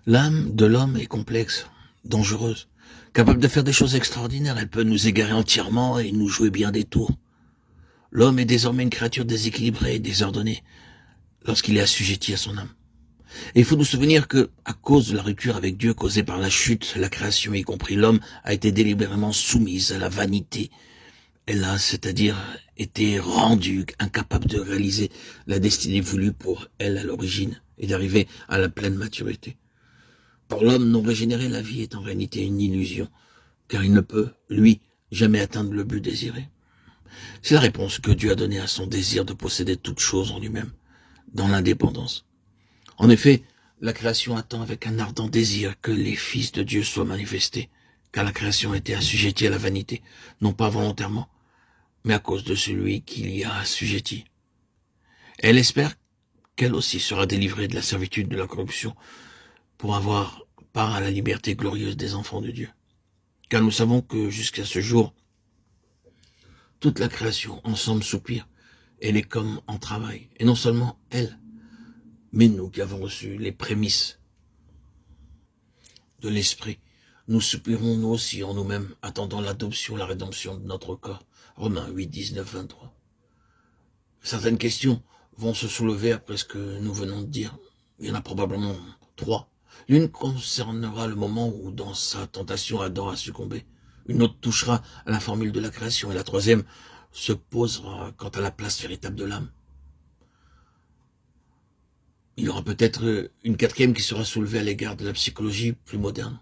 L'âme de l'homme est complexe, dangereuse, capable de faire des choses extraordinaires. Elle peut nous égarer entièrement et nous jouer bien des tours. L'homme est désormais une créature déséquilibrée et désordonnée lorsqu'il est assujetti à son âme. Et il faut nous souvenir que, à cause de la rupture avec Dieu causée par la chute, la création, y compris l'homme, a été délibérément soumise à la vanité. Elle a, c'est-à-dire, été rendue incapable de réaliser la destinée voulue pour elle à l'origine et d'arriver à la pleine maturité. Pour l'homme non régénéré, la vie est en réalité une illusion, car il ne peut, lui, jamais atteindre le but désiré. C'est la réponse que Dieu a donnée à son désir de posséder toute chose en lui-même, dans l'indépendance. En effet, la création attend avec un ardent désir que les fils de Dieu soient manifestés, car la création était assujettie à la vanité, non pas volontairement, mais à cause de celui qui l'y a assujettie. Elle espère qu'elle aussi sera délivrée de la servitude de la corruption pour avoir part à la liberté glorieuse des enfants de Dieu. Car nous savons que jusqu'à ce jour, toute la création ensemble soupire, elle est comme en travail, et non seulement elle, mais nous qui avons reçu les prémices de l'Esprit, nous soupirons nous aussi en nous-mêmes, attendant l'adoption, la rédemption de notre corps. Romains 8, 19, 23. Certaines questions vont se soulever après ce que nous venons de dire. Il y en a probablement 3. L'une concernera le moment où, dans sa tentation, Adam a succombé. Une autre touchera à la formule de la création. Et la troisième se posera quant à la place véritable de l'âme. Il y aura peut-être une quatrième qui sera soulevée à l'égard de la psychologie plus moderne.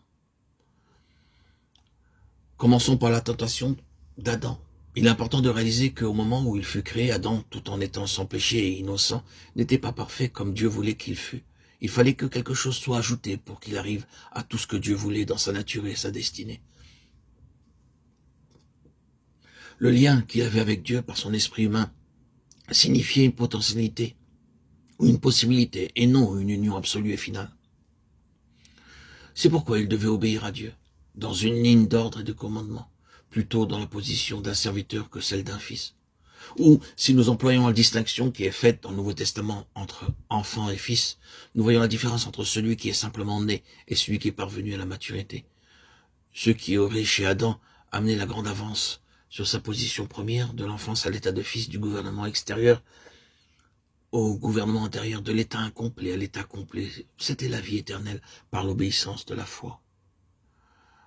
Commençons par la tentation d'Adam. Il est important de réaliser qu'au moment où il fut créé, Adam, tout en étant sans péché et innocent, n'était pas parfait comme Dieu voulait qu'il fût. Il fallait que quelque chose soit ajouté pour qu'il arrive à tout ce que Dieu voulait dans sa nature et sa destinée. Le lien qu'il avait avec Dieu par son esprit humain signifiait une potentialité ou une possibilité et non une union absolue et finale. C'est pourquoi il devait obéir à Dieu, dans une ligne d'ordre et de commandement, plutôt dans la position d'un serviteur que celle d'un fils. Ou, si nous employons la distinction qui est faite dans le Nouveau Testament entre enfant et fils, nous voyons la différence entre celui qui est simplement né et celui qui est parvenu à la maturité. Ceux qui auraient, chez Adam, amené la grande avance sur sa position première, de l'enfance à l'état de fils, du gouvernement extérieur au gouvernement intérieur, de l'état incomplet à l'état complet, c'était la vie éternelle par l'obéissance de la foi.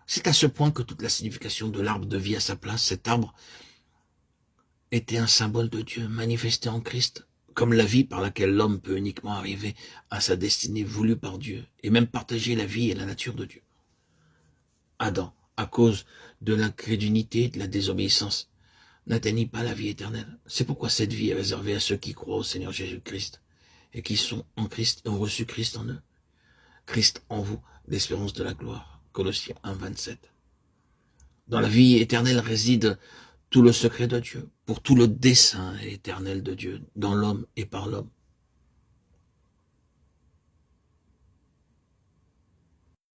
C'est à ce point que toute la signification de l'arbre de vie à sa place, cet arbre était un symbole de Dieu manifesté en Christ, comme la vie par laquelle l'homme peut uniquement arriver à sa destinée voulue par Dieu, et même partager la vie et la nature de Dieu. Adam, à cause de l'incrédulité et de la désobéissance, n'atteignit pas la vie éternelle. C'est pourquoi cette vie est réservée à ceux qui croient au Seigneur Jésus-Christ, et qui sont en Christ et ont reçu Christ en eux. Christ en vous, l'espérance de la gloire. Colossiens 1, 27. Dans la vie éternelle réside tout le secret de Dieu, pour tout le dessein éternel de Dieu, dans l'homme et par l'homme.